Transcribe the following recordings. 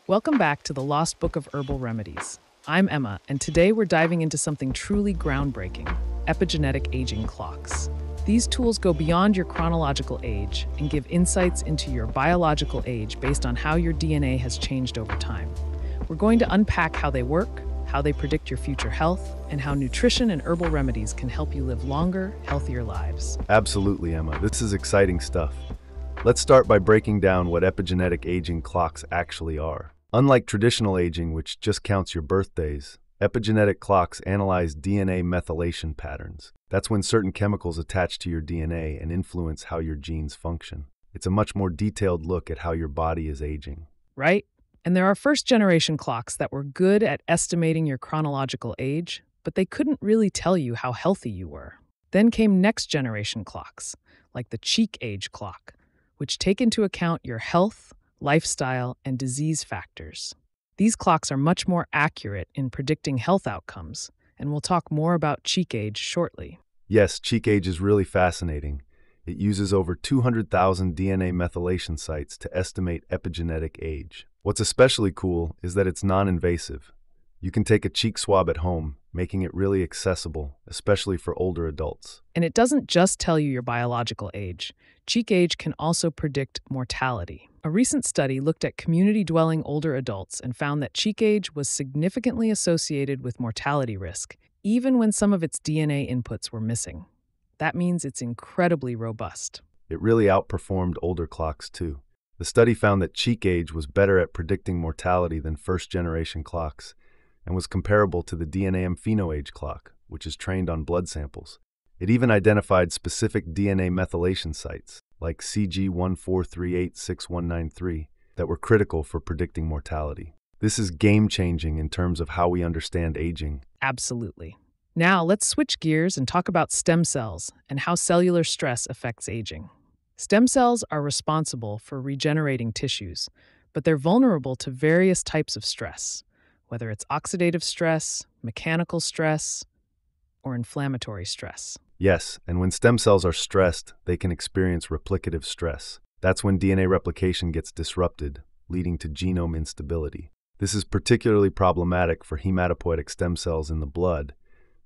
Welcome back to the Lost Book of Herbal Remedies. I'm Emma, and today we're diving into something truly groundbreaking: epigenetic aging clocks. These tools go beyond your chronological age and give insights into your biological age based on how your DNA has changed over time. We're going to unpack how they work, how they predict your future health, and how nutrition and herbal remedies can help you live longer, healthier lives. Absolutely, Emma. This is exciting stuff. Let's start by breaking down what epigenetic aging clocks actually are. Unlike traditional aging, which just counts your birthdays, epigenetic clocks analyze DNA methylation patterns. That's when certain chemicals attach to your DNA and influence how your genes function. It's a much more detailed look at how your body is aging. Right? And there are first-generation clocks that were good at estimating your chronological age, but they couldn't really tell you how healthy you were. Then came next-generation clocks, like the CheekAge clock, which take into account your health, lifestyle, and disease factors. These clocks are much more accurate in predicting health outcomes, and we'll talk more about CheekAge shortly. Yes, CheekAge is really fascinating. It uses over 200,000 DNA methylation sites to estimate epigenetic age. What's especially cool is that it's non-invasive. You can take a cheek swab at home, making it really accessible, especially for older adults. And it doesn't just tell you your biological age. CheekAge can also predict mortality. A recent study looked at community-dwelling older adults and found that CheekAge was significantly associated with mortality risk, even when some of its DNA inputs were missing. That means it's incredibly robust. It really outperformed older clocks, too. The study found that CheekAge was better at predicting mortality than first-generation clocks, and was comparable to the DNA PhenoAge clock, which is trained on blood samples. It even identified specific DNA methylation sites, like CG14386193, that were critical for predicting mortality. This is game-changing in terms of how we understand aging. Absolutely. Now, let's switch gears and talk about stem cells and how cellular stress affects aging. Stem cells are responsible for regenerating tissues, but they're vulnerable to various types of stress, whether it's oxidative stress, mechanical stress, or inflammatory stress. Yes, and when stem cells are stressed, they can experience replicative stress. That's when DNA replication gets disrupted, leading to genome instability. This is particularly problematic for hematopoietic stem cells in the blood,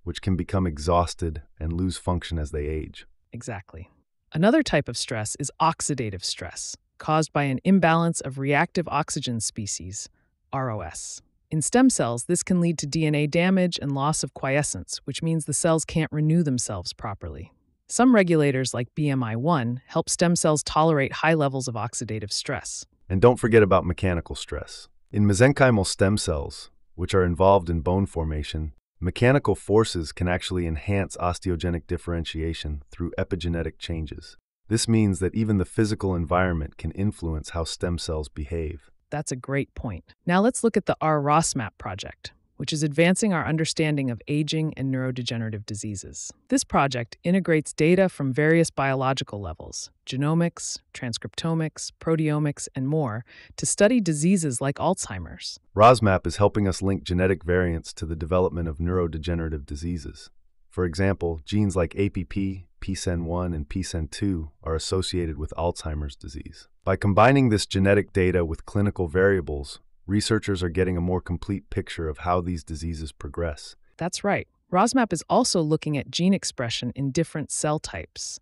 which can become exhausted and lose function as they age. Exactly. Another type of stress is oxidative stress, caused by an imbalance of reactive oxygen species, ROS. In stem cells, this can lead to DNA damage and loss of quiescence, which means the cells can't renew themselves properly. Some regulators, like BMI1, help stem cells tolerate high levels of oxidative stress. And don't forget about mechanical stress. In mesenchymal stem cells, which are involved in bone formation, mechanical forces can actually enhance osteogenic differentiation through epigenetic changes. This means that even the physical environment can influence how stem cells behave. That's a great point. Now let's look at the ROSMAP project, which is advancing our understanding of aging and neurodegenerative diseases. This project integrates data from various biological levels, genomics, transcriptomics, proteomics, and more, to study diseases like Alzheimer's. ROSMAP is helping us link genetic variants to the development of neurodegenerative diseases. For example, genes like APP, PSEN1, and PSEN2 are associated with Alzheimer's disease. By combining this genetic data with clinical variables, researchers are getting a more complete picture of how these diseases progress. That's right. ROSMAP is also looking at gene expression in different cell types.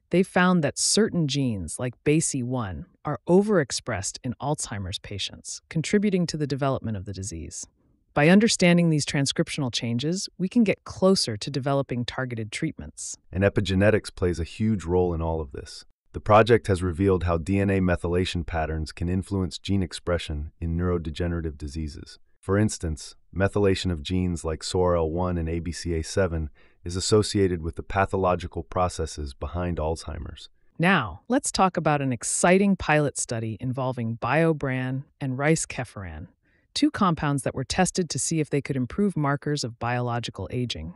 They've found that certain genes, like BACE1, are overexpressed in Alzheimer's patients, contributing to the development of the disease. By understanding these transcriptional changes, we can get closer to developing targeted treatments. And epigenetics plays a huge role in all of this. The project has revealed how DNA methylation patterns can influence gene expression in neurodegenerative diseases. For instance, methylation of genes like SORL1 and ABCA7 is associated with the pathological processes behind Alzheimer's. Now, let's talk about an exciting pilot study involving BioBran and rice-kefiran, two compounds that were tested to see if they could improve markers of biological aging.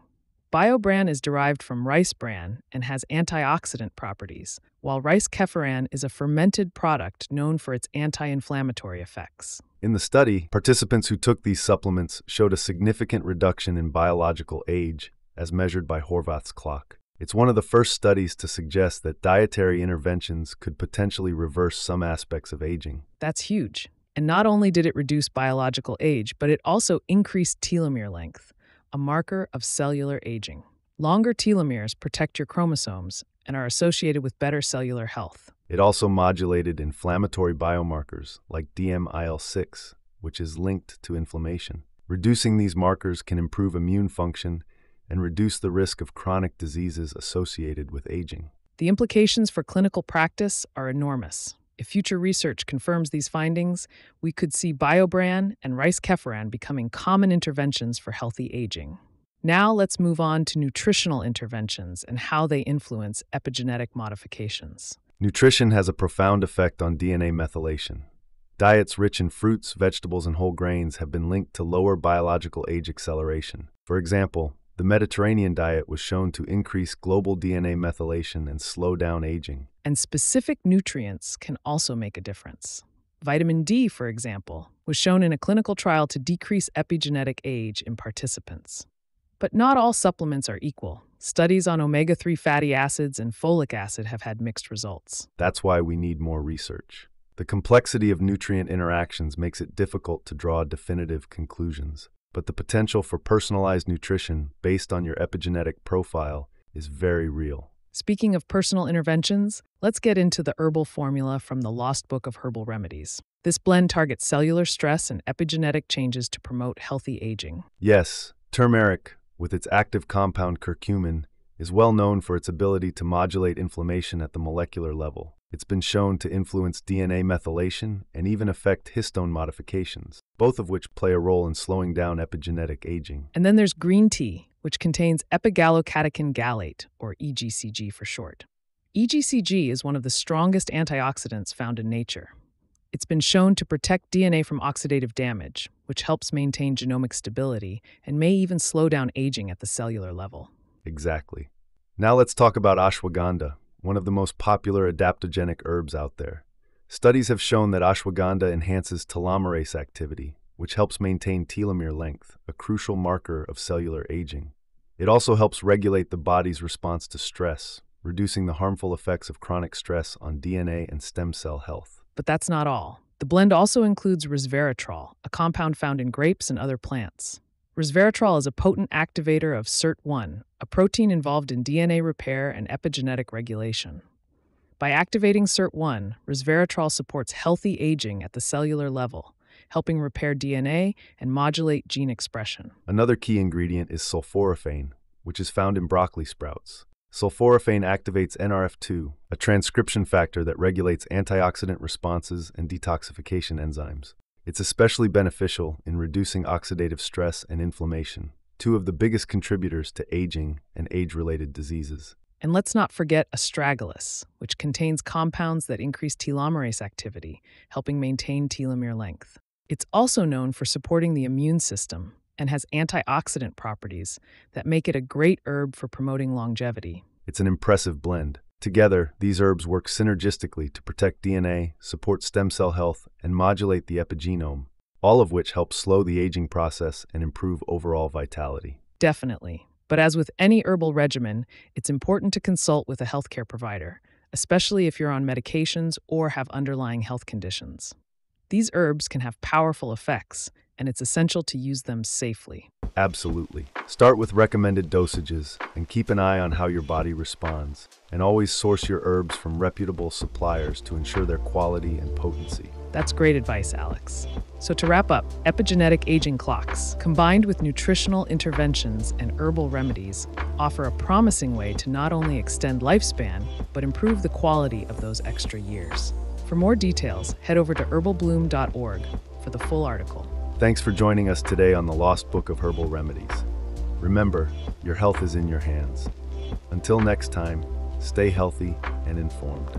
BioBran is derived from rice bran and has antioxidant properties, while rice-kefiran is a fermented product known for its anti-inflammatory effects. In the study, participants who took these supplements showed a significant reduction in biological age, as measured by Horvath's clock. It's one of the first studies to suggest that dietary interventions could potentially reverse some aspects of aging. That's huge. And not only did it reduce biological age, but it also increased telomere length, a marker of cellular aging. Longer telomeres protect your chromosomes and are associated with better cellular health. It also modulated inflammatory biomarkers like DMIL6, which is linked to inflammation. Reducing these markers can improve immune function and reduce the risk of chronic diseases associated with aging. The implications for clinical practice are enormous. If future research confirms these findings, we could see BioBran and rice keffiran becoming common interventions for healthy aging. Now let's move on to nutritional interventions and how they influence epigenetic modifications. Nutrition has a profound effect on DNA methylation. Diets rich in fruits, vegetables, and whole grains have been linked to lower biological age acceleration. For example, the Mediterranean diet was shown to increase global DNA methylation and slow down aging. And specific nutrients can also make a difference. Vitamin D, for example, was shown in a clinical trial to decrease epigenetic age in participants. But not all supplements are equal. Studies on omega-3 fatty acids and folic acid have had mixed results. That's why we need more research. The complexity of nutrient interactions makes it difficult to draw definitive conclusions. But the potential for personalized nutrition based on your epigenetic profile is very real. Speaking of personal interventions, let's get into the herbal formula from the Lost Book of Herbal Remedies. This blend targets cellular stress and epigenetic changes to promote healthy aging. Yes, turmeric, with its active compound curcumin, is well known for its ability to modulate inflammation at the molecular level. It's been shown to influence DNA methylation and even affect histone modifications, both of which play a role in slowing down epigenetic aging. And then there's green tea, which contains epigallocatechin gallate, or EGCG for short. EGCG is one of the strongest antioxidants found in nature. It's been shown to protect DNA from oxidative damage, which helps maintain genomic stability and may even slow down aging at the cellular level. Exactly. Now let's talk about ashwagandha, one of the most popular adaptogenic herbs out there. Studies have shown that ashwagandha enhances telomerase activity, which helps maintain telomere length, a crucial marker of cellular aging. It also helps regulate the body's response to stress, reducing the harmful effects of chronic stress on DNA and stem cell health. But that's not all. The blend also includes resveratrol, a compound found in grapes and other plants. Resveratrol is a potent activator of SIRT1, a protein involved in DNA repair and epigenetic regulation. By activating SIRT1, resveratrol supports healthy aging at the cellular level, helping repair DNA and modulate gene expression. Another key ingredient is sulforaphane, which is found in broccoli sprouts. Sulforaphane activates NRF2, a transcription factor that regulates antioxidant responses and detoxification enzymes. It's especially beneficial in reducing oxidative stress and inflammation, two of the biggest contributors to aging and age-related diseases. And let's not forget astragalus, which contains compounds that increase telomerase activity, helping maintain telomere length. It's also known for supporting the immune system and has antioxidant properties that make it a great herb for promoting longevity. It's an impressive blend. Together, these herbs work synergistically to protect DNA, support stem cell health, and modulate the epigenome, all of which helps slow the aging process and improve overall vitality. Definitely. But as with any herbal regimen, it's important to consult with a healthcare provider, especially if you're on medications or have underlying health conditions. These herbs can have powerful effects, and it's essential to use them safely. Absolutely. Start with recommended dosages and keep an eye on how your body responds. And always source your herbs from reputable suppliers to ensure their quality and potency. That's great advice, Alex. So to wrap up, epigenetic aging clocks, combined with nutritional interventions and herbal remedies, offer a promising way to not only extend lifespan, but improve the quality of those extra years. For more details, head over to herbalbloom.org for the full article. Thanks for joining us today on the Lost Book of Herbal Remedies. Remember, your health is in your hands. Until next time, stay healthy and informed.